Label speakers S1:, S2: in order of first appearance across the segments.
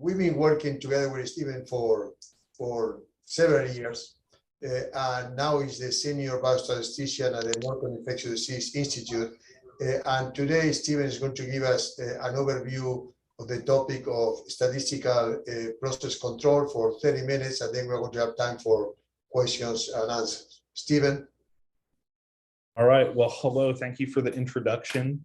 S1: we've been working together with Stephen for several years, and now he's the senior biostatistician at the Northern Infectious Disease Institute. And today, Stephen is going to give us an overview of the topic of statistical process control for 30 minutes, and then we're going to have time for questions and answers. Stephen.
S2: All right, well, hello, thank you for the introduction.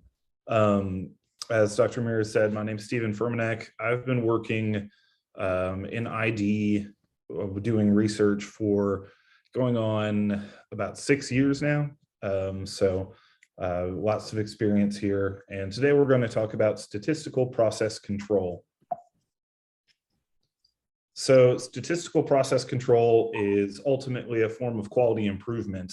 S2: As Dr. Mears said, my name is Stephen Furmanek. I've been working in ID, doing research for going on about 6 years now. Lots of experience here. And today we're going to talk about statistical process control. So statistical process control is ultimately a form of quality improvement.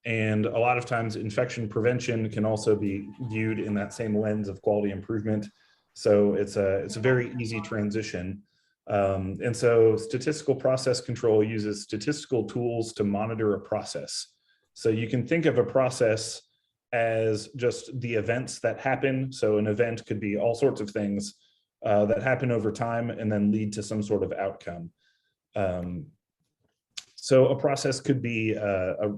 S2: And a lot of times infection prevention can also be viewed in that same lens of quality improvement. So it's a very easy transition. And so statistical process control uses statistical tools to monitor a process. So you can think of a process as just the events that happen. So an event could be all sorts of things that happen over time and then lead to some sort of outcome. So a process could be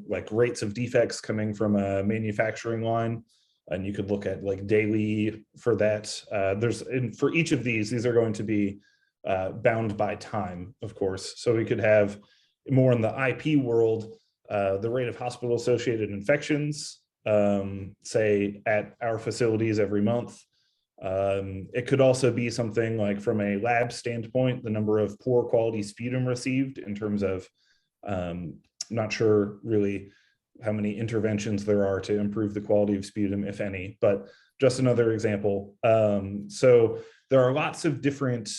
S2: like rates of defects coming from a manufacturing line, and you could look at like daily for that. For each of these are going to be bound by time, of course. So we could have more in the IP world, the rate of hospital-associated infections, say at our facilities every month. It could also be something like from a lab standpoint, the number of poor quality sputum received in terms of not sure really how many interventions there are to improve the quality of sputum, if any, but just another example. So there are lots of different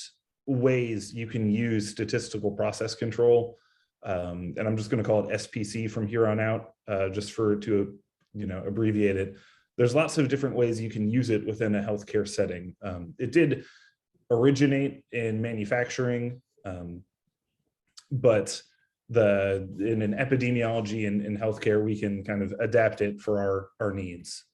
S2: ways you can use statistical process control. And I'm just going to call it SPC from here on out, just to abbreviate it. There's lots of different ways you can use it within a healthcare setting. It did originate in manufacturing, but in an epidemiology and in healthcare, we can kind of adapt it for our needs.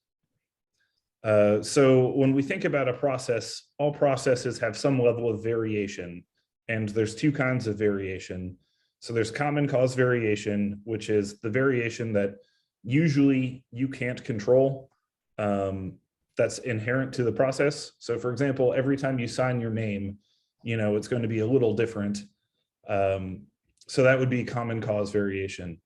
S2: So when we think about a process, all processes have some level of variation, and there's two kinds of variation. So there's common cause variation, which is the variation that usually you can't control, that's inherent to the process. So for example, every time you sign your name, it's going to be a little different. So that would be common cause variation.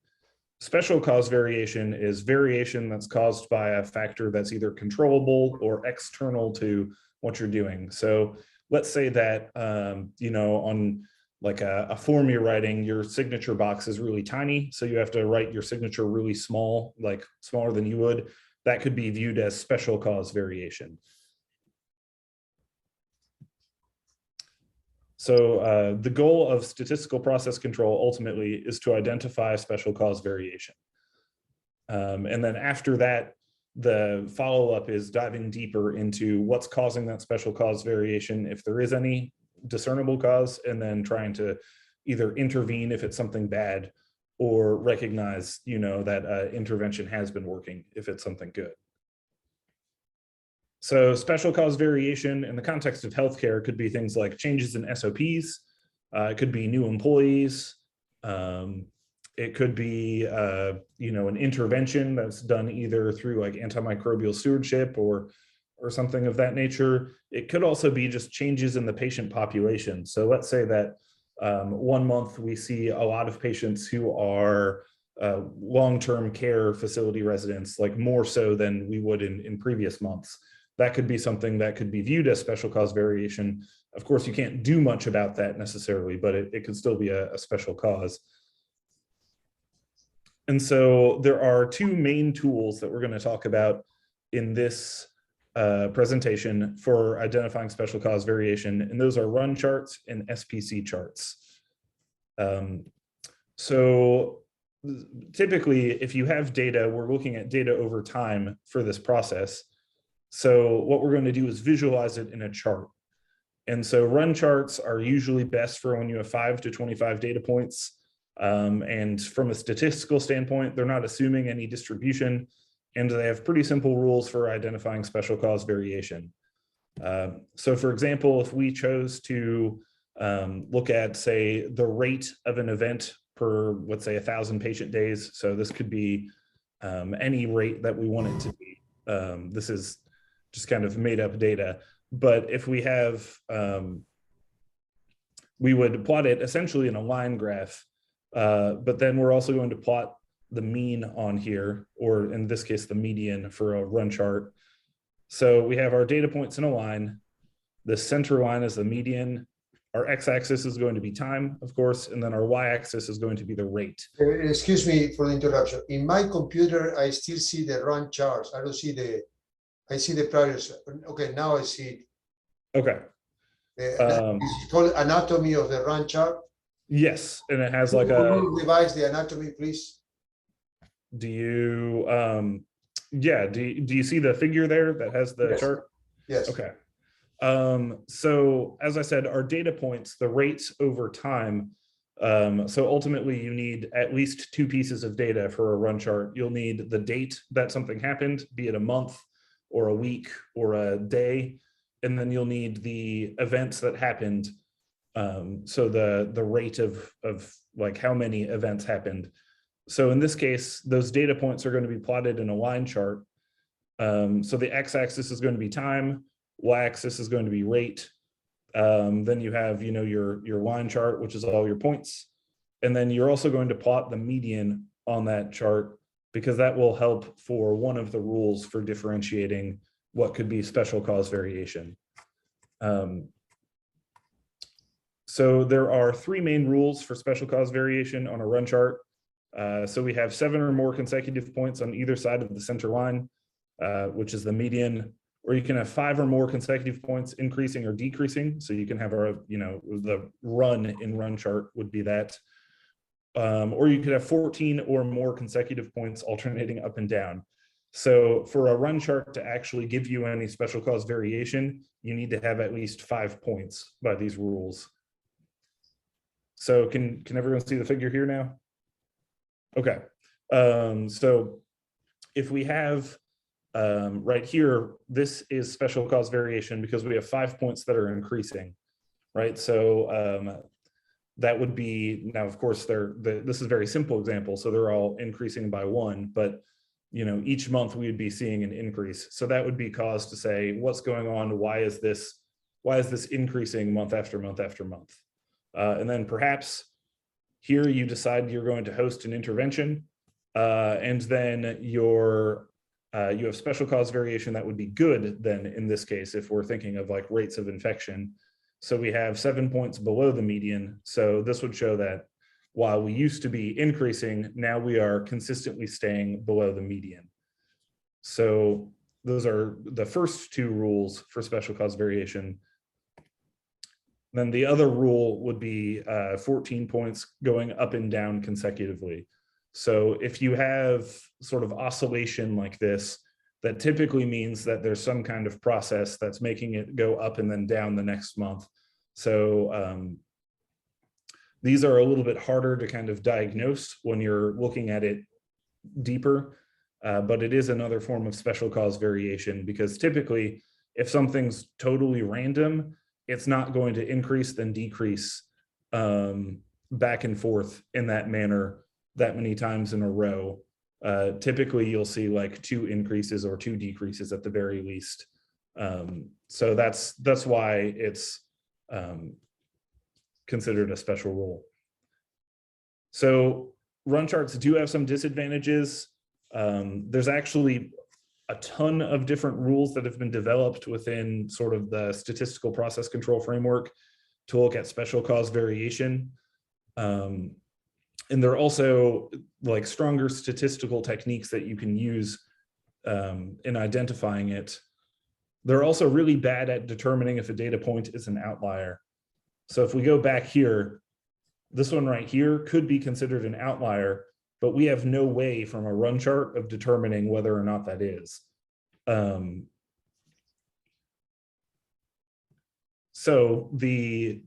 S2: Special cause variation is variation that's caused by a factor that's either controllable or external to what you're doing. So let's say that, on like a form you're writing, your signature box is really tiny. So you have to write your signature really small, like smaller than you would. That could be viewed as special cause variation. So the goal of statistical process control ultimately is to identify special cause variation. And then after that, the follow-up is diving deeper into what's causing that special cause variation, if there is any discernible cause, and then trying to either intervene if it's something bad or recognize, that intervention has been working if it's something good. So special cause variation in the context of healthcare could be things like changes in SOPs. It could be new employees. It could be, an intervention that's done either through like antimicrobial stewardship or something of that nature. It could also be just changes in the patient population. So let's say that 1 month we see a lot of patients who are long-term care facility residents, like more so than we would in previous months. That could be something that could be viewed as special cause variation. Of course, you can't do much about that necessarily, but it could still be a special cause. And so there are two main tools that we're going to talk about in this presentation for identifying special cause variation, and those are run charts and SPC charts. So typically, if you have data, we're looking at data over time for this process. So what we're going to do is visualize it in a chart. And so run charts are usually best for when you have 5 to 25 data points. And from a statistical standpoint, they're not assuming any distribution, and they have pretty simple rules for identifying special cause variation. So for example, if we chose to look at, say, the rate of an event per, let's say, 1,000 patient days. So this could be any rate that we want it to be. This is just kind of made up data. But if we have, we would plot it essentially in a line graph, but then we're also going to plot the mean on here, or in this case, the median for a run chart. So we have our data points in a line. The center line is the median. Our x-axis is going to be time, of course, and then our y-axis is going to be the rate.
S1: Excuse me for the interruption. In my computer, I still see the run charts. I don't see I see the prior. Okay, now I see it.
S2: Okay.
S1: It's called anatomy of the run chart.
S2: Yes, and it has like
S1: Can you revise the anatomy, please?
S2: Do you, yeah, do you see the figure there that has the chart?
S1: Yes.
S2: Okay. So as I said, our data points, the rates over time. So ultimately you need at least 2 pieces of data for a run chart. You'll need the date that something happened, be it a month or a week or a day. And then you'll need the events that happened. So the rate of like how many events happened. So in this case, those data points are going to be plotted in a line chart. So the x-axis is going to be time, y-axis is going to be rate. Then you have, you know, your line chart, which is all your points. And then you're also going to plot the median on that chart, because that will help for one of the rules for differentiating what could be special cause variation. So there are 3 main rules for special cause variation on a run chart. So we have 7 or more consecutive points on either side of the center line, which is the median, or you can have 5 or more consecutive points increasing or decreasing. So you can have a, you know, the run in run chart would be that. Or you could have 14 or more consecutive points alternating up and down. So for a run chart to actually give you any special cause variation, you need to have at least 5 points by these rules. So can everyone see the figure here now? Okay, so if we have right here, this is special cause variation because we have 5 points that are increasing, right? So that would be, now of course this is a very simple example, so they're all increasing by 1, but you know, each month we would be seeing an increase. So that would be cause to say, what's going on? Why is this increasing month after month after month? And then perhaps here you decide you're going to host an intervention, and then you have special cause variation that would be good then in this case, if we're thinking of like rates of infection. So we have 7 points below the median. So this would show that while we used to be increasing, now we are consistently staying below the median. So those are the first 2 rules for special cause variation. Then the other rule would be 14 points going up and down consecutively. So if you have sort of oscillation like this, that typically means that there's some kind of process that's making it go up and then down the next month. So these are a little bit harder to kind of diagnose when you're looking at it deeper, but it is another form of special cause variation, because typically if something's totally random, it's not going to increase then decrease back and forth in that manner that many times in a row. Typically you'll see like 2 increases or 2 decreases at the very least. So that's why it's considered a special rule. So run charts do have some disadvantages. There's actually a ton of different rules that have been developed within sort of the statistical process control framework to look at special cause variation. And there are also like stronger statistical techniques that you can use in identifying it. They're also really bad at determining if a data point is an outlier. So if we go back here, this one right here could be considered an outlier, but we have no way from a run chart of determining whether or not that is. So the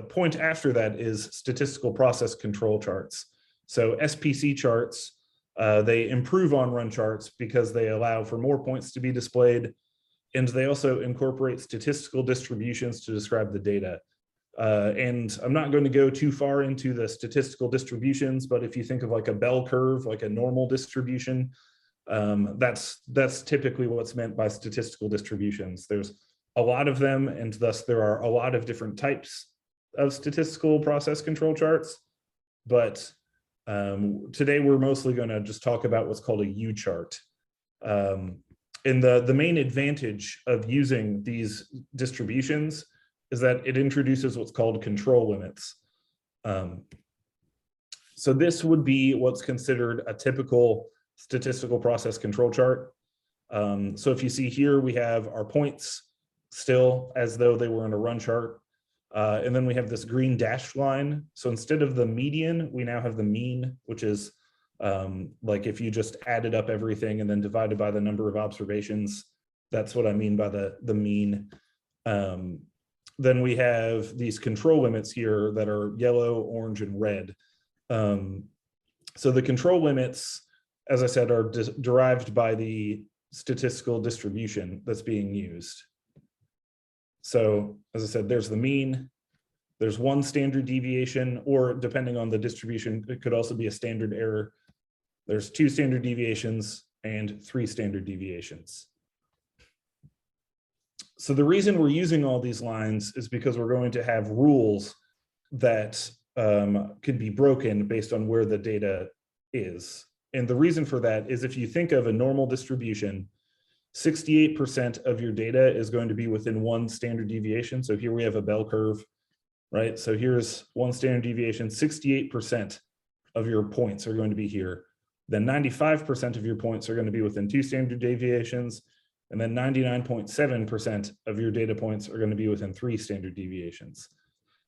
S2: point after that is statistical process control charts. So SPC charts, they improve on run charts because they allow for more points to be displayed, and they also incorporate statistical distributions to describe the data. And I'm not going to go too far into the statistical distributions, but if you think of like a bell curve, like a normal distribution, that's typically what's meant by statistical distributions. There's a lot of them, and thus there are a lot of different types of statistical process control charts. But today we're mostly going to just talk about what's called a U chart. And the main advantage of using these distributions is that it introduces what's called control limits. So this would be what's considered a typical statistical process control chart. So if you see here, we have our points still as though they were in a run chart. And then we have this green dashed line. So instead of the median, we now have the mean, which is like if you just added up everything and then divided by the number of observations. That's what I mean by the mean. Then we have these control limits here that are yellow, orange, and red. So the control limits, as I said, are derived by the statistical distribution that's being used. So as I said, there's the mean, there's one standard deviation, or depending on the distribution, it could also be a standard error. There's 2 standard deviations and 3 standard deviations. So the reason we're using all these lines is because we're going to have rules that could be broken based on where the data is. And the reason for that is if you think of a normal distribution, 68% of your data is going to be within 1 standard deviation. So here we have a bell curve, right? So here's 1 standard deviation, 68% of your points are going to be here. Then 95% of your points are going to be within 2 standard deviations. And then 99.7% of your data points are going to be within 3 standard deviations.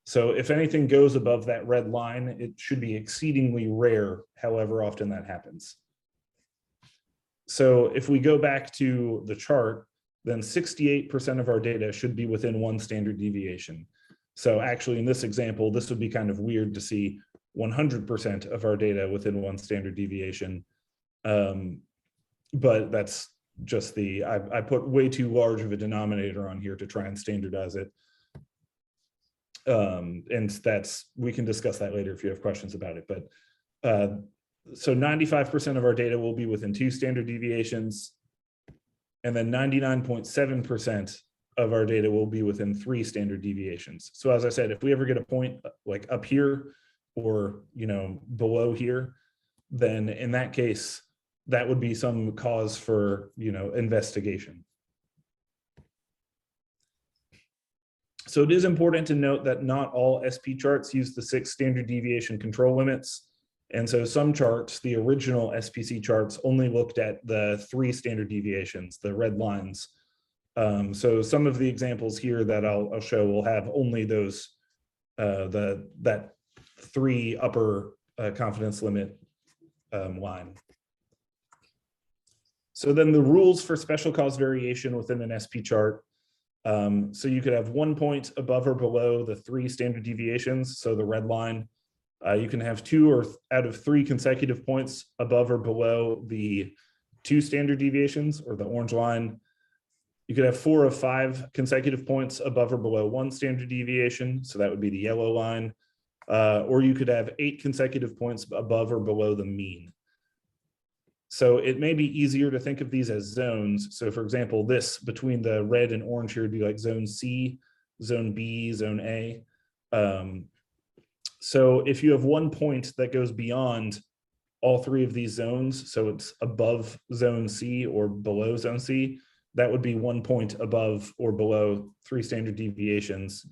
S2: So if anything goes above that red line, it should be exceedingly rare, however often that happens. So if we go back to the chart, then 68% of our data should be within 1 standard deviation. So actually in this example, this would be kind of weird to see 100% of our data within 1 standard deviation. But that's just I put way too large of a denominator on here to try and standardize it. And we can discuss that later if you have questions about it. But so 95% of our data will be within 2 standard deviations, and then 99.7% of our data will be within 3 standard deviations. So as I said, if we ever get a point like up here or below here, then in that case, that would be some cause for investigation. So it is important to note that not all SP charts use the 6 standard deviation control limits. And so some charts, the original SPC charts, only looked at the 3 standard deviations, the red lines. So some of the examples here that I'll show will have only those, that 3 upper confidence limit line. So then the rules for special cause variation within an SP chart. So you could have 1 point above or below the 3 standard deviations, so the red line. You can have 2 out of 3 consecutive points above or below the 2 standard deviations, or the orange line. You could have 4 of 5 consecutive points above or below 1 standard deviation, so that would be the yellow line. Or you could have 8 consecutive points above or below the mean. So it may be easier to think of these as zones. So for example, this between the red and orange here would be like zone C, zone B, zone A. So if you have 1 point that goes beyond all 3 of these zones, so it's above zone C or below zone C, that would be 1 point above or below 3 standard deviations.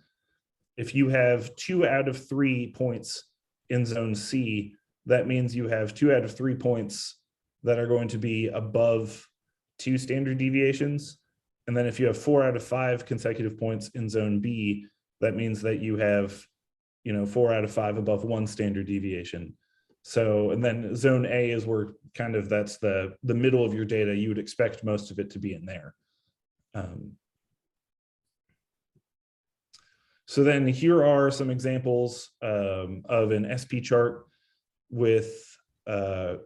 S2: If you have 2 out of 3 points in zone C, that means you have 2 out of 3 points that are going to be above 2 standard deviations. And then if you have 4 out of 5 consecutive points in zone B, that means that you have 4 out of 5 above 1 standard deviation. So, and then zone A is where kind of that's the middle of your data. You would expect most of it to be in there. So then here are some examples of an SP chart with the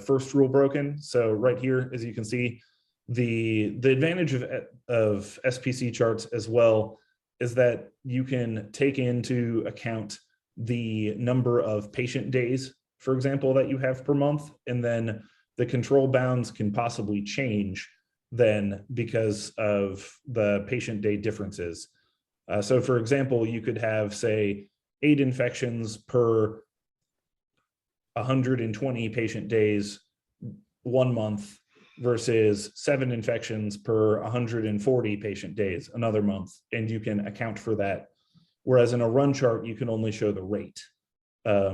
S2: first rule broken. So right here, as you can see, the advantage of SPC charts as well is that you can take into account the number of patient days, for example, that you have per month, and then the control bounds can possibly change then because of the patient day differences. So for example, you could have, say, 8 infections per 120 patient days 1 month versus 7 infections per 140 patient days another month, and you can account for that. Whereas in a run chart, you can only show the rate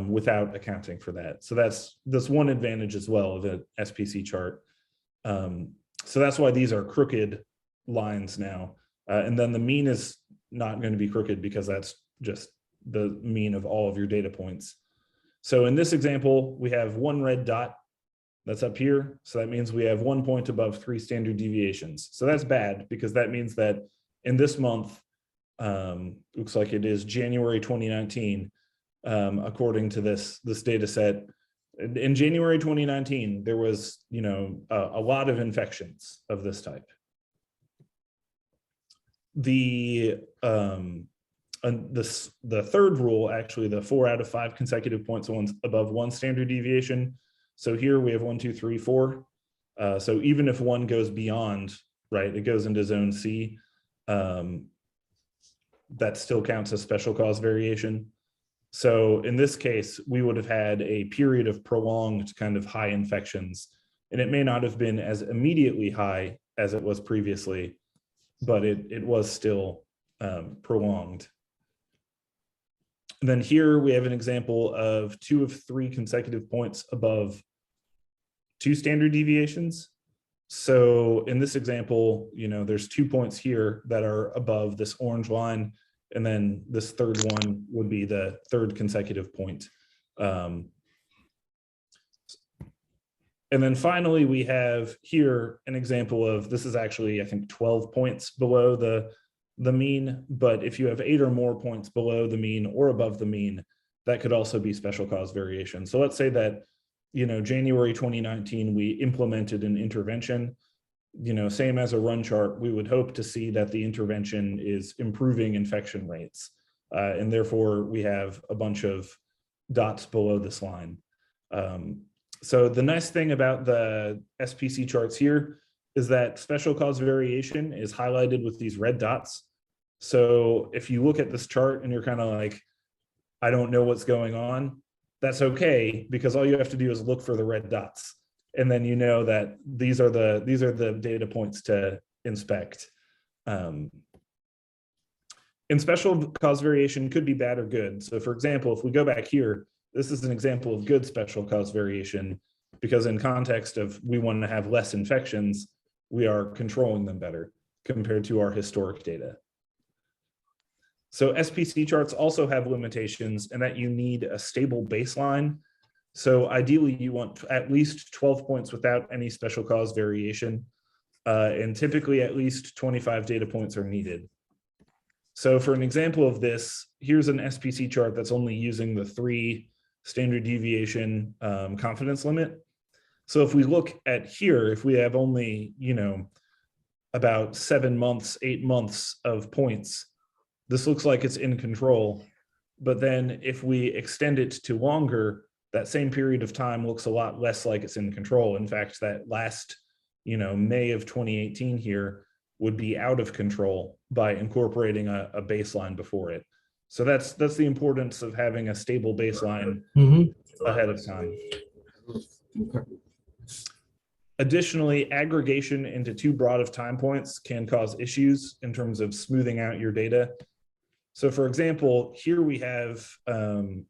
S2: without accounting for that. So that's one advantage as well of an SPC chart. So that's why these are crooked lines now. And then the mean is not going to be crooked because that's just the mean of all of your data points. So in this example, we have 1 red dot that's up here. So that means we have 1 point above 3 standard deviations. So that's bad because that means that in this month, looks like it is January 2019, according to this data set. In January 2019, there was, a lot of infections of this type. The third rule, actually, the 4 out of 5 consecutive points above 1 standard deviation. So here we have 1, 2, 3, 4. So even if one goes beyond, right, it goes into zone C, that still counts as special cause variation. So in this case, we would have had a period of prolonged kind of high infections, and it may not have been as immediately high as it was previously, but it was still prolonged. And then here we have an example of 2 of 3 consecutive points above 2 standard deviations. So in this example, there's 2 points here that are above this orange line, and then this third one would be the 3rd consecutive point. And then finally, we have here an example of, this is actually, I think, 12 points below the mean, but if you have 8 or more points below the mean or above the mean, that could also be special cause variation. So let's say that, January 2019, we implemented an intervention, same as a run chart, we would hope to see that the intervention is improving infection rates. And therefore we have a bunch of dots below this line. So the nice thing about the SPC charts here is that special cause variation is highlighted with these red dots. So if you look at this chart and you're kind of like, I don't know what's going on, that's okay, because all you have to do is look for the red dots. And then you know that these are the data points to inspect. And special cause variation could be bad or good. So for example, if we go back here, this is an example of good special cause variation, because in context of we want to have less infections, we are controlling them better compared to our historic data. So SPC charts also have limitations in that you need a stable baseline. So ideally you want at least 12 points without any special cause variation. And typically at least 25 data points are needed. So for an example of this, here's an SPC chart that's only using the 3 standard deviation confidence limit. So if we look at here, if we have only, about 7 months, 8 months of points, this looks like it's in control. But then if we extend it to longer, that same period of time looks a lot less like it's in control. In fact, that last, May of 2018 here would be out of control by incorporating a baseline before it. So that's the importance of having a stable baseline ahead of time.
S3: Okay.
S2: Additionally, aggregation into too broad of time points can cause issues in terms of smoothing out your data. So for example, here we have a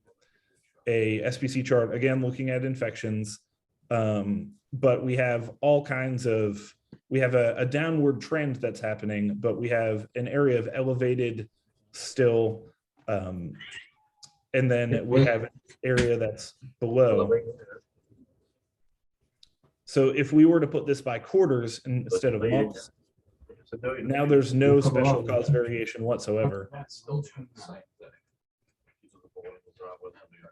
S2: SPC chart, again, looking at infections, but we have all kinds of, we have a downward trend that's happening, but we have an area of elevated still, and then we have an area that's below. So if we were to put this by quarters instead of months, now there's no special cause variation whatsoever.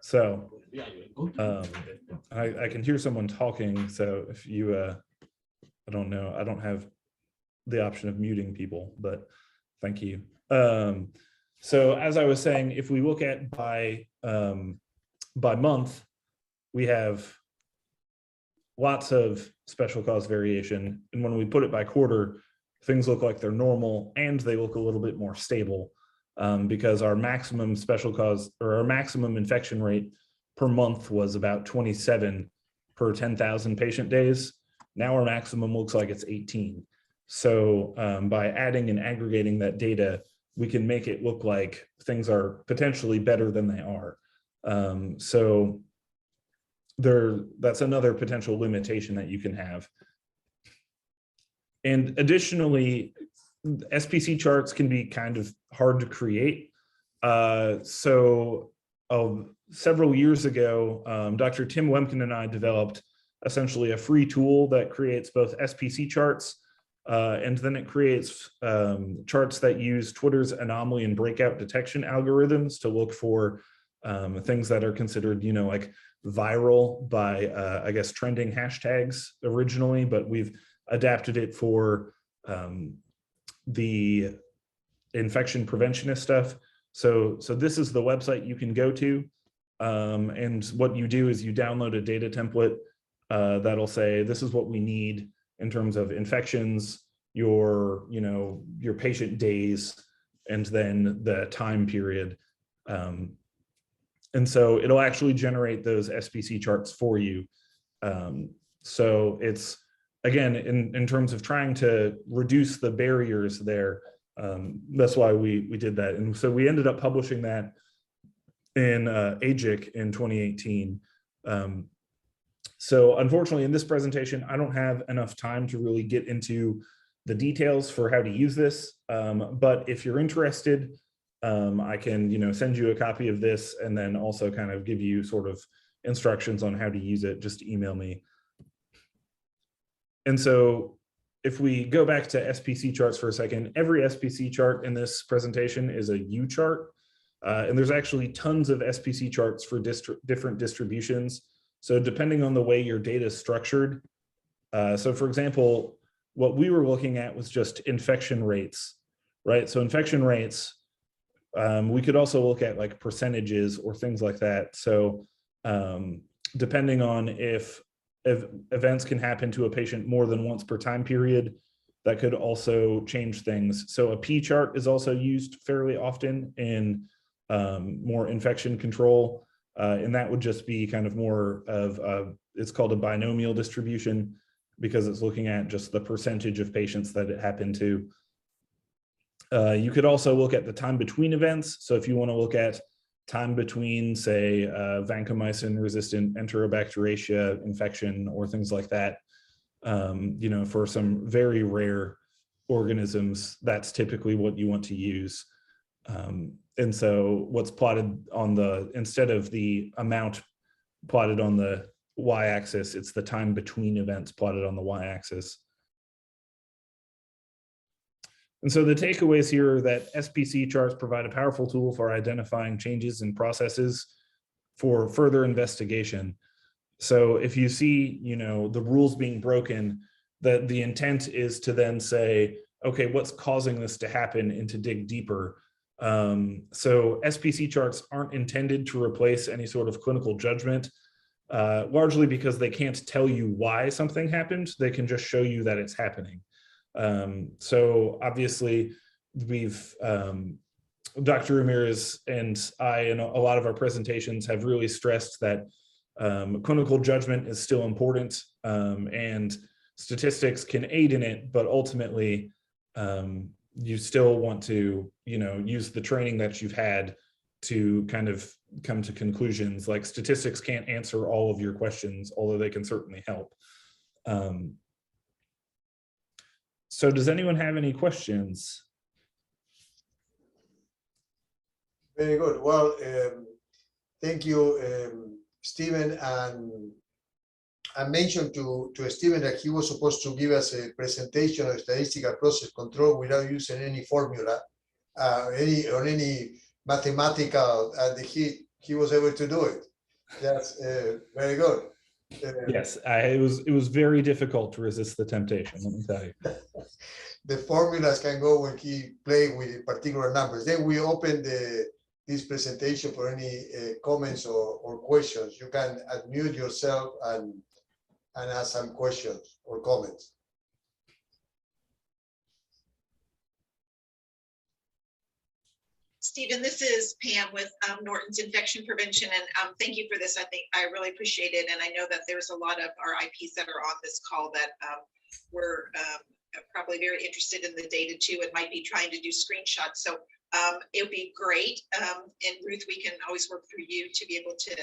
S2: So I can hear someone talking. So if you, I don't know, I don't have the option of muting people, but Thank you. So as I was saying, if we look at by month, we have lots of special cause variation. And when we put it by quarter, things look like they're normal and they look a little bit more stable because our maximum special cause or our maximum infection rate per month was about 27 per 10,000 patient days. Now our maximum looks like it's 18. So by adding and aggregating that data, we can make it look like things are potentially better than they are. So that's another potential limitation that you can have. And additionally, SPC charts can be kind of hard to create. Several years ago, Dr. Tim Wemkin and I developed essentially a free tool that creates both SPC charts and then it creates charts that use Twitter's anomaly and breakout detection algorithms to look for things that are considered, like viral by, I guess, trending hashtags originally, but we've adapted it for the infection preventionist stuff. So this is the website you can go to. And what you do is you download a data template that'll say, this is what we need in terms of infections, your patient days, and then the time period. And so it'll actually generate those SPC charts for you. So it's, again, in terms of trying to reduce the barriers there, that's why we did that. And so we ended up publishing that in AGIC in 2018. So unfortunately, in this presentation, I don't have enough time to really get into the details for how to use this. But if you're interested, I can send you a copy of this and then also kind of give you sort of instructions on how to use it. Just email me. And so if we go back to SPC charts for a second, every SPC chart in this presentation is a U chart. And there's actually tons of SPC charts for different distributions. So depending on the way your data is structured. So for example, what we were looking at was just infection rates, right? So infection rates, we could also look at like percentages or things like that. So depending on if events can happen to a patient more than once per time period, that could also change things. So a P chart is also used fairly often in more infection control. And that would just be kind of more of, it's called a binomial distribution because it's looking at just the percentage of patients that it happened to. You could also look at the time between events. So if you want to look at time between, say, vancomycin-resistant Enterobacteriaceae infection or things like that, for some very rare organisms, that's typically what you want to use. And so what's plotted on instead of the amount plotted on the y-axis, it's the time between events plotted on the y-axis. And so the takeaways here are that SPC charts provide a powerful tool for identifying changes in processes for further investigation. So if you see, the rules being broken, that the intent is to then say, okay, what's causing this to happen and to dig deeper. So SPC charts aren't intended to replace any sort of clinical judgment, largely because they can't tell you why something happened. They can just show you that it's happening. So obviously we've, Dr. Ramirez and I, in a lot of our presentations, have really stressed that clinical judgment is still important, and statistics can aid in it, but ultimately you still want to, use the training that you've had to kind of come to conclusions. Like statistics can't answer all of your questions, although they can certainly help. So does anyone have any questions?
S1: Very good. Well, thank you, Stephen. And I mentioned to Stephen that he was supposed to give us a presentation of statistical process control without using any formula, any mathematical, and he was able to do it. That's very good.
S2: Yes, it was very difficult to resist the temptation, let me tell you.
S1: the formulas can go when he play with particular numbers. Then we open this presentation for any comments or questions. You can unmute yourself and ask some questions or comments.
S4: Stephen, this is Pam with Norton's Infection Prevention, and thank you for this. I think I really appreciate it, and I know that there's a lot of our IPs that are on this call that were probably very interested in the data too, and might be trying to do screenshots. So it would be great, and Ruth, we can always work through you to be able to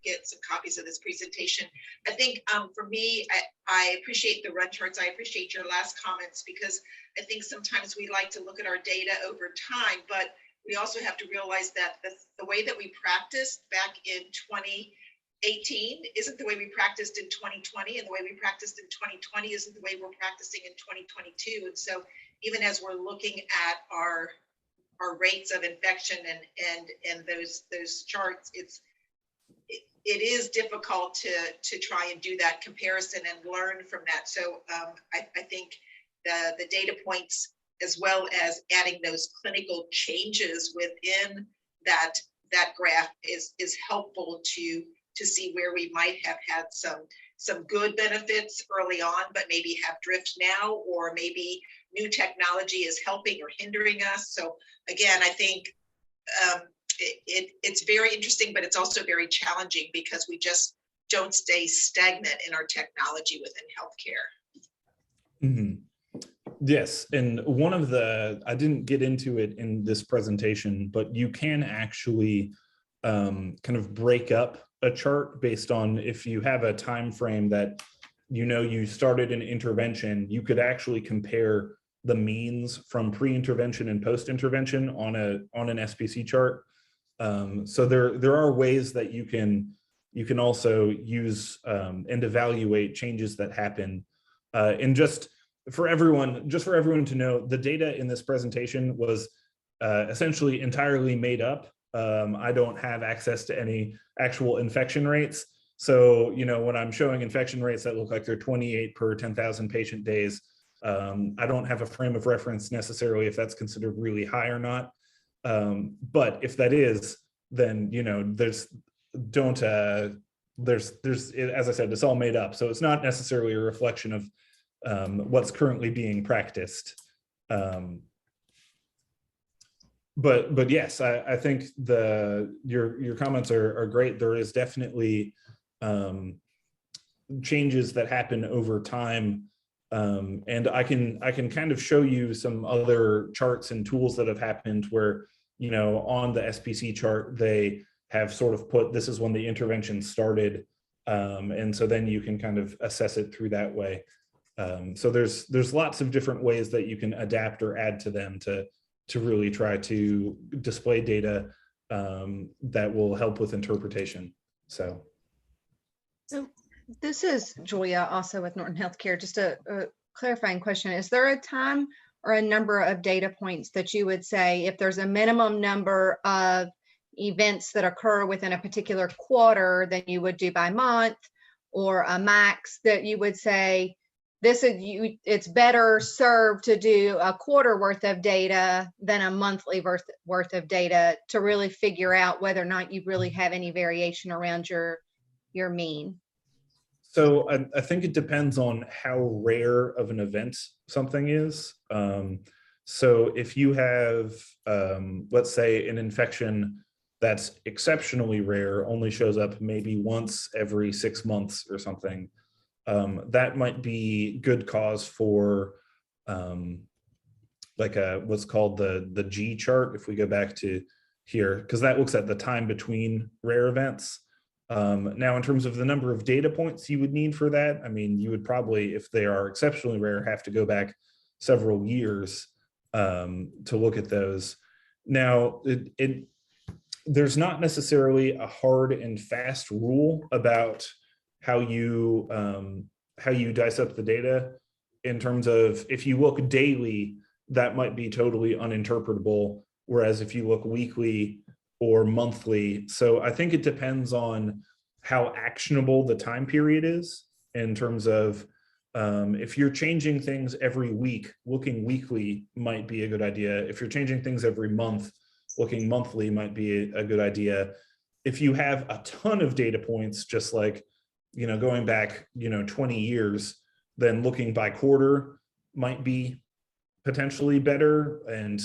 S4: get some copies of this presentation. I think for me, I appreciate the run charts. I appreciate your last comments, because I think sometimes we like to look at our data over time, but we also have to realize that the way that we practiced back in 2018 isn't the way we practiced in 2020, and the way we practiced in 2020 isn't the way we're practicing in 2022. And so even as we're looking at our rates of infection and those charts, it is difficult to try and do that comparison and learn from that. So I think the data points, as well as adding those clinical changes within that graph, is helpful to see where we might have had some good benefits early on, but maybe have drift now, or maybe new technology is helping or hindering us. So again, I think it's very interesting, but it's also very challenging, because we just don't stay stagnant in our technology within healthcare.
S2: Mm-hmm. Yes, and one of I didn't get into it in this presentation, but you can actually kind of break up a chart based on, if you have a time frame that you started an intervention, you could actually compare the means from pre-intervention and post-intervention on an SPC chart. So there are ways that you can also use and evaluate changes that happen. And just for everyone to know, the data in this presentation was essentially entirely made up. I don't have access to any actual infection rates. So, when I'm showing infection rates that look like they're 28 per 10,000 patient days, I don't have a frame of reference necessarily if that's considered really high or not. But if that is, then, there's, as I said, it's all made up. So it's not necessarily a reflection of what's currently being practiced. But yes, I think your comments are great. There is definitely changes that happen over time. And I can kind of show you some other charts and tools that have happened where, on the SPC chart, they have sort of put, this is when the intervention started. And so then you can kind of assess it through that way. So there's lots of different ways that you can adapt or add to them to really try to display data that will help with interpretation. So
S5: this is Julia, also with Norton Healthcare. Just a clarifying question. Is there a time or a number of data points that you would say, if there's a minimum number of events that occur within a particular quarter, then you would do by month, or a max that you would say, it's better served to do a quarter worth of data than a monthly worth of data to really figure out whether or not you really have any variation around your mean?
S2: So I think it depends on how rare of an event something is. So if you have, let's say, an infection that's exceptionally rare, only shows up maybe once every 6 months or something, that might be good cause for like what's called the G chart, if we go back to here, because that looks at the time between rare events. Now, in terms of the number of data points you would need for that, I mean, you would probably, if they are exceptionally rare, have to go back several years to look at those. Now, there's not necessarily a hard and fast rule about how you dice up the data, in terms of, if you look daily, that might be totally uninterpretable, whereas if you look weekly or monthly. So I think it depends on how actionable the time period is, in terms of, If you're changing things every week, looking weekly might be a good idea. If you're changing things every month, looking monthly might be a good idea. If you have a ton of data points, just like, going back, 20 years, then looking by quarter might be potentially better. And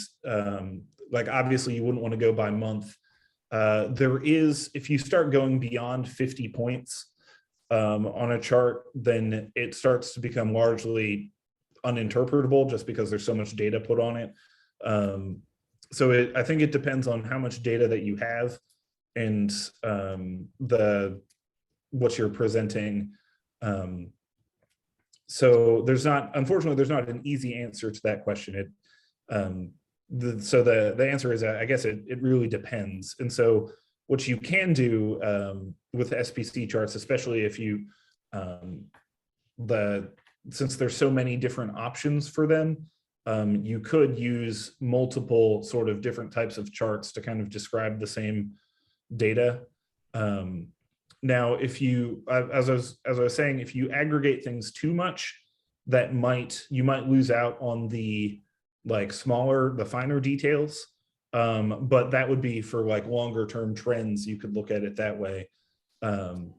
S2: like, obviously you wouldn't want to go by month. If you start going beyond 50 points on a chart, then it starts to become largely uninterpretable just because there's so much data put on it. I think it depends on how much data that you have and what you're presenting. So unfortunately, there's not an easy answer to that question. The answer is, I guess it really depends. And so what you can do with SPC charts, especially if you, since there's so many different options for them, you could use multiple sort of different types of charts to kind of describe the same data. Now, if you, as I was saying, if you aggregate things too much, you might lose out on the finer details. But that would be for like longer term trends. You could look at it that way. And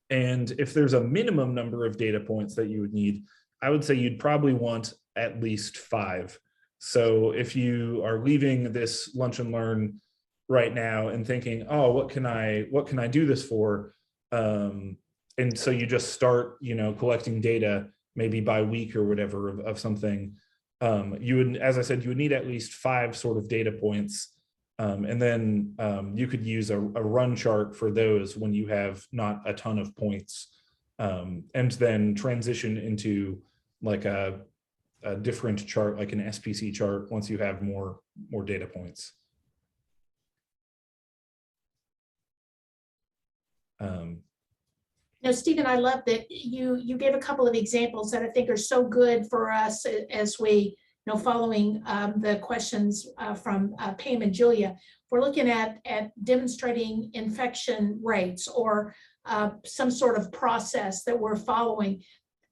S2: if there's a minimum number of data points that you would need, I would say you'd probably want at least 5. So if you are leaving this lunch and learn right now and thinking, oh, what can I do this for? And so you just start, collecting data maybe by week or whatever of something. You would, as I said, you would need at least 5 sort of data points. And then you could use a run chart for those when you have not a ton of points, and then transition into like a different chart, like an SPC chart, once you have more data points.
S6: Now, Stephen, I love that you gave a couple of examples that I think are so good for us as we, following the questions from Pam and Julia. We're looking at demonstrating infection rates or some sort of process that we're following.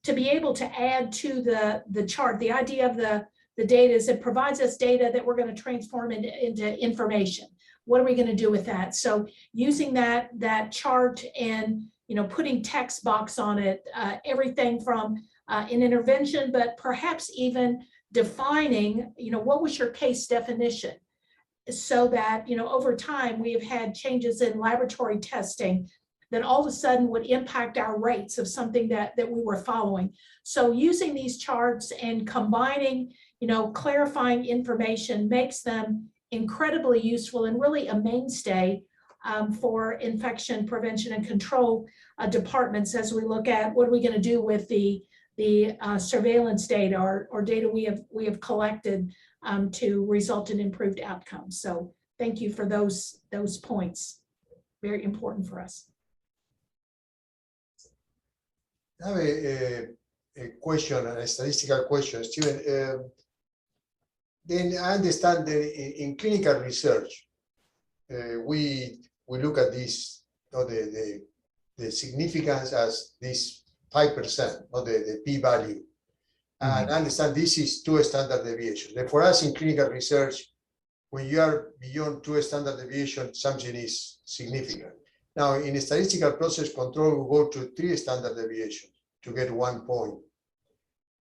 S6: To be able to add to the chart, the idea of the data is it provides us data that we're going to transform into information. What are we going to do with that? So using that chart and putting text box on it, everything from an intervention, but perhaps even defining, what was your case definition, so that over time we have had changes in laboratory testing that all of a sudden would impact our rates of something that we were following. So using these charts and combining, clarifying information makes them incredibly useful and really a mainstay for infection prevention and control departments as we look at what are we going to do with the surveillance data or data we have collected to result in improved outcomes. So thank you for those points. Very important for us.
S1: I have a question, a statistical question, Stephen. Then I understand that in clinical research, we look at this, the significance as this 5%, not the p-value. And I understand this is 2 standard deviations. And for us in clinical research, when you are beyond 2 standard deviations, something is significant. Now, in a statistical process control, we go to 3 standard deviations to get 1 point.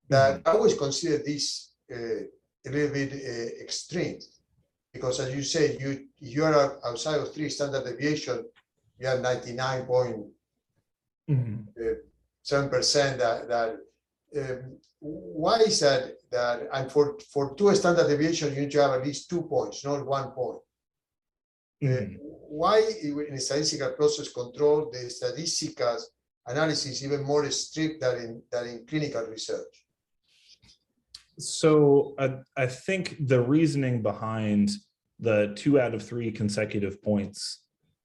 S1: That I always consider this a little bit extreme, because as you say, you are outside of 3 standard deviation, you have 99.7% why is that? And for 2 standard deviation, you need to have at least 2 points, not 1 point. Why in a statistical process control, the statistical analysis is even more strict than in clinical research?
S2: So I think the reasoning behind the 2 out of 3 consecutive points,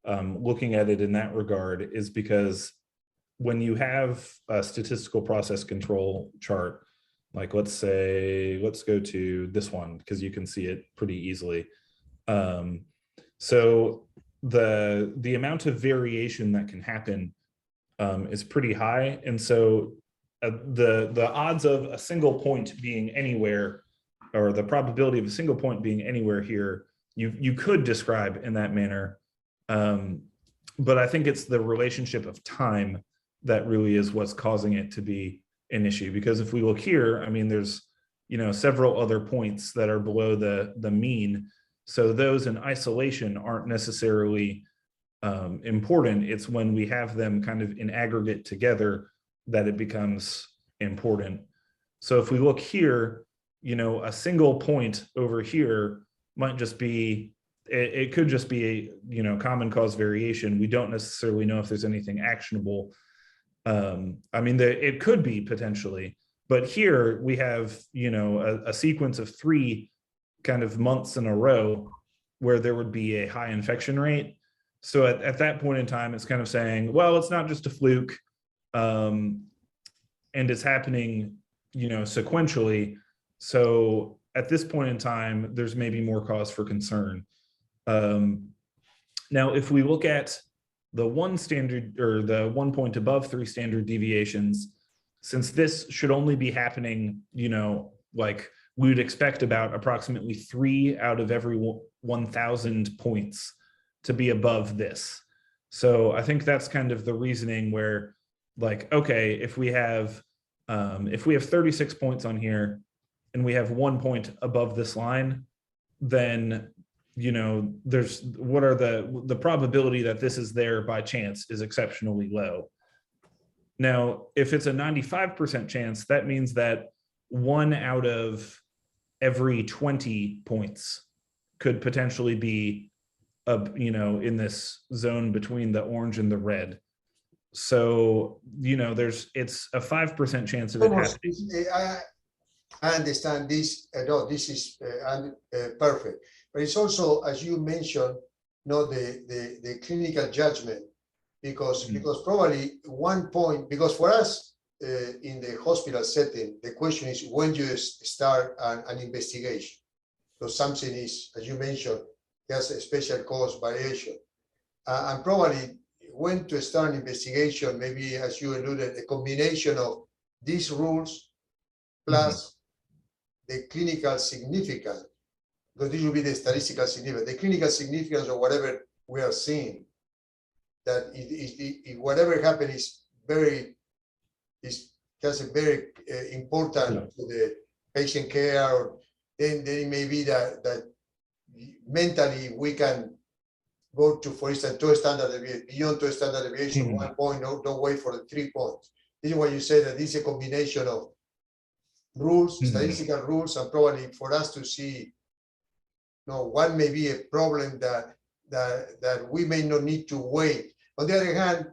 S2: looking at it in that regard, is because when you have a statistical process control chart, like let's go to this one because you can see it pretty easily. So the amount of variation that can happen is pretty high. And so the odds of a single point being anywhere, or the probability of a single point being anywhere here, you could describe in that manner. But I think it's the relationship of time that really is what's causing it to be an issue. Because if we look here, I mean, there's, you know, several other points that are below the mean. So those in isolation aren't necessarily important. It's when we have them kind of in aggregate together that it becomes important. So if we look here, you know, a single point over here might just be, it could just be a, you know, common cause variation. We don't necessarily know if there's anything actionable. I mean, it could be potentially, but here we have, you know, a sequence of 3 kind of months in a row where there would be a high infection rate. So at that point in time, it's kind of saying, well, it's not just a fluke, and it's happening, you know, sequentially. So at this point in time, there's maybe more cause for concern. Now, if we look at the 1 standard, or the 1 point above 3 standard deviations, since this should only be happening, you know, like we would expect about approximately 3 out of every 1,000 points to be above this. So I think that's kind of the reasoning where, like, okay, if we have 36 points on here and we have 1 point above this line, then, you know, there's, what are the probability that this is there by chance is exceptionally low. Now, if it's a 95% chance, that means that 1 out of every 20 points could potentially be, you know, in this zone between the orange and the red. So, you know, it's a 5% chance of it happening.
S1: I understand this. No, this is perfect. But it's also, as you mentioned, no, the clinical judgment, because probably 1 point, because for us in the hospital setting, the question is when you start an investigation. So something is, as you mentioned, has a special cause variation, and probably when to start an investigation, maybe as you alluded, a combination of these rules plus the clinical significance, because this will be the statistical significance, the clinical significance of whatever we are seeing, that if whatever happens has a very important to the patient care, or then it may be that mentally we can go to, for instance, 2 standard deviation, beyond 2 standard deviation, 1 point, don't wait for the 3 points. This is why you say that this is a combination of rules, statistical rules, and probably for us to see, what may be a problem that we may not need to wait. On the other hand,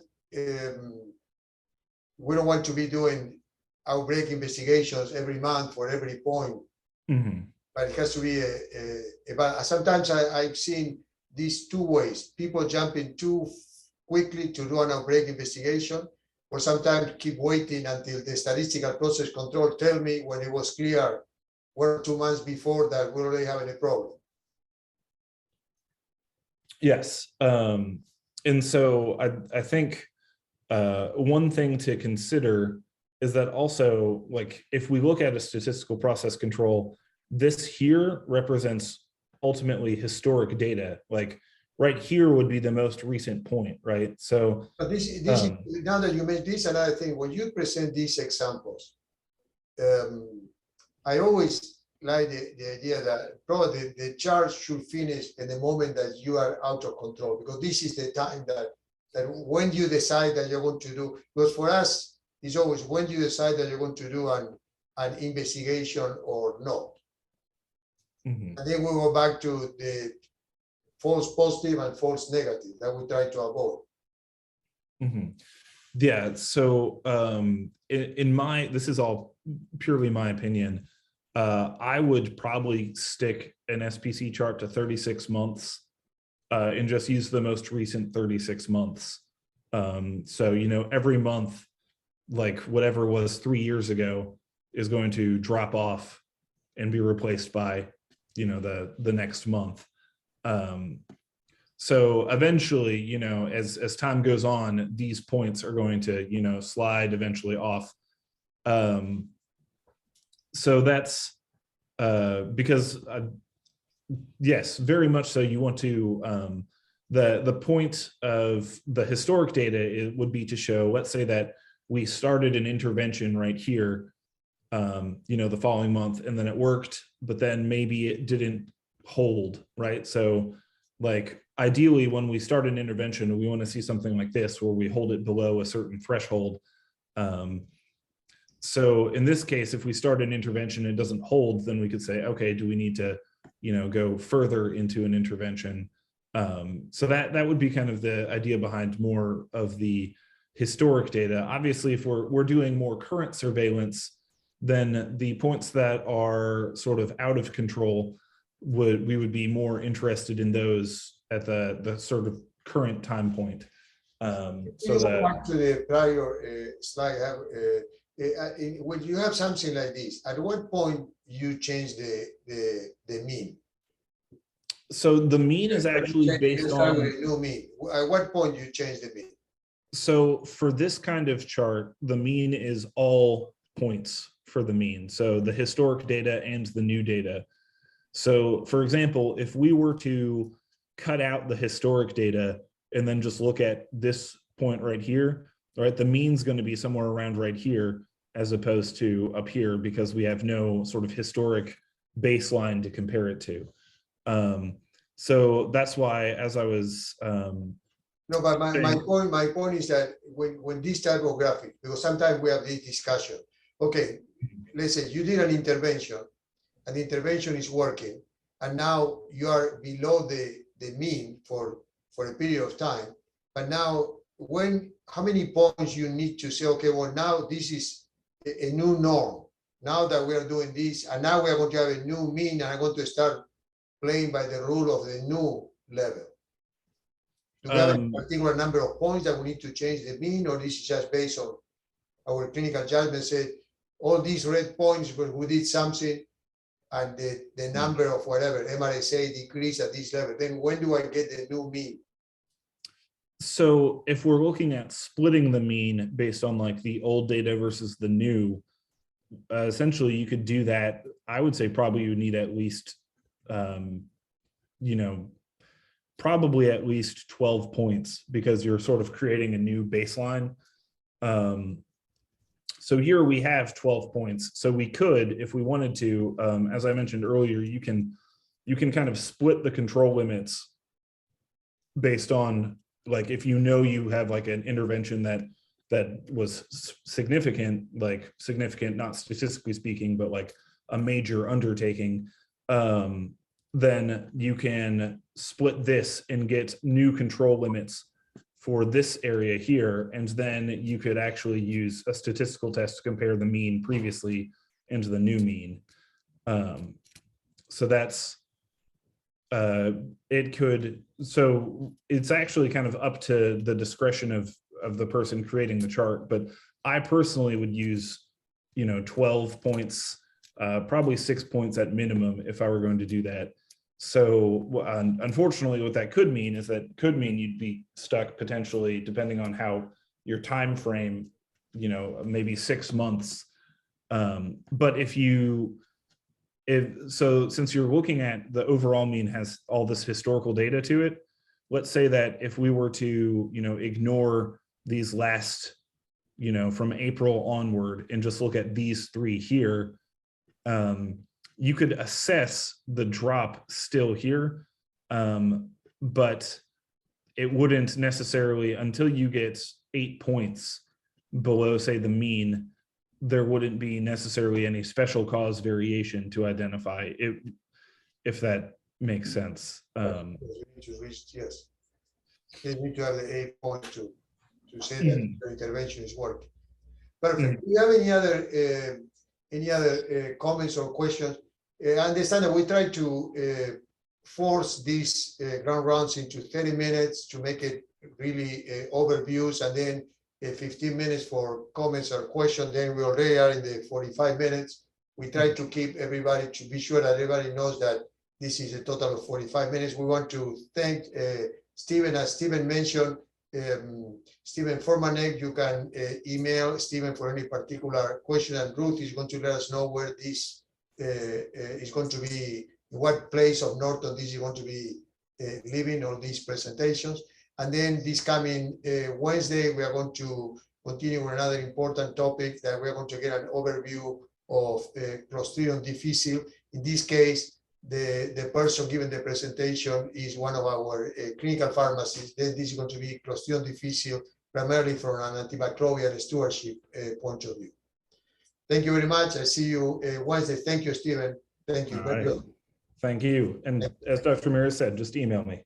S1: we don't want to be doing outbreak investigations every month for every point, but it has to be but sometimes I've seen these 2 ways: people jumping too quickly to do an outbreak investigation, or sometimes keep waiting until the statistical process control tell me when it was clear 1 or 2 months before that we already having a problem.
S2: Yes. And so I think one thing to consider is that also, like, if we look at a statistical process control, this here represents ultimately historic data. Like right here would be the most recent point, right? So
S1: but this is, now that you made this, another thing, when you present these examples, I always like the idea that probably the chart should finish in the moment that you are out of control, because this is the time that when you decide that you're going to do, because for us, it's always when you decide that you're going to do an investigation or not. And then we go back to the false positive and false negative that we try to avoid.
S2: Yeah, so this is all purely my opinion. I would probably stick an SPC chart to 36 months and just use the most recent 36 months. So, you know, every month, like whatever was 3 years ago is going to drop off and be replaced by, you know, the next month. So eventually, you know, as time goes on, these points are going to, you know, slide eventually off So that's because yes, very much so. You want to the point of the historic data would be to show, let's say that we started an intervention right here, the following month, and then it worked, but then maybe it didn't hold, right? So like ideally when we start an intervention, we want to see something like this where we hold it below a certain threshold. So in this case, if we start an intervention and it doesn't hold, then we could say, okay, do we need to, go further into an intervention? So that would be kind of the idea behind more of the historic data. Obviously, if we're doing more current surveillance, then the points that are sort of out of control we would be more interested in those at the sort of current time point. So that
S1: back to the prior slide, when you have something like this, at what point you change the mean?
S2: so the mean is actually based
S1: Let's start
S2: on
S1: with a new mean. At what point you change the mean?
S2: so for this kind of chart, the mean is all points for the mean. So the historic data and the new data. So for example, if we were to cut out the historic data and then just look at this point right here, right, the mean's going to be somewhere around right here as opposed to up here because we have no sort of historic baseline to compare it to. So that's why, as I was
S1: No, but my point is that when this type of graphic, because sometimes we have this discussion. Okay, let's say you did an intervention, and the intervention is working, and now you are below the mean for a period of time. But now, how many points you need to say, okay, well, now this is a new norm. Now that we are doing this, and now we are going to have a new mean, and I'm going to start playing by the rule of the new level. Do we have a particular number of points that we need to change the mean, or this is just based on our clinical judgment? Say all these red points when we did something, and the number of whatever MRSA decreased at this level. Then when do I get the new mean?
S2: So if we're looking at splitting the mean based on like the old data versus the new, essentially you could do that. I would say probably you need at least, probably at least 12 points because you're sort of creating a new baseline. So here we have 12 points. So we could, if we wanted to, as I mentioned earlier, you can kind of split the control limits based on like, if you have like an intervention that was significant, not statistically speaking, but like a major undertaking, then you can split this and get new control limits for this area here. And then you could actually use a statistical test to compare the mean previously into the new mean. So that's, so it's actually kind of up to the discretion of the person creating the chart, but I personally would use, 12 points, probably 6 points at minimum if I were going to do that. So unfortunately, what that could mean is you'd be stuck potentially, depending on how your time frame, maybe 6 months. But since you're looking at the overall mean has all this historical data to it, let's say that if we were to, ignore these last, from April onward and just look at these three here, you could assess the drop still here, but it wouldn't necessarily, until you get 8 points below, say, the mean, there wouldn't be necessarily any special cause variation to identify it, if that makes sense.
S1: Yes, they need to have the 8 points to say that the intervention is working. Perfect. Do you have any other comments or questions? I understand that we try to force these ground rounds into 30 minutes to make it really overviews, and then 15 minutes for comments or questions. Then we already are in the 45 minutes. We try to keep everybody, to be sure that everybody knows that this is a total of 45 minutes. We want to thank Stephen. As Stephen mentioned, Stephen Furmanek, you can email Stephen for any particular question, and Ruth is going to let us know where this is going to be, in what place of Norton this is going to be living, all these presentations. And then this coming Wednesday, we are going to continue with another important topic that we're going to get an overview of Clostridium difficile. In this case, the person giving the presentation is one of our clinical pharmacists. Then this is going to be Clostridium difficile, primarily from an antimicrobial stewardship point of view. Thank you very much. I see you Wednesday. Thank you, Stephen. Thank you.
S2: All right. Thank you. And as Dr. Ramirez said, just email me.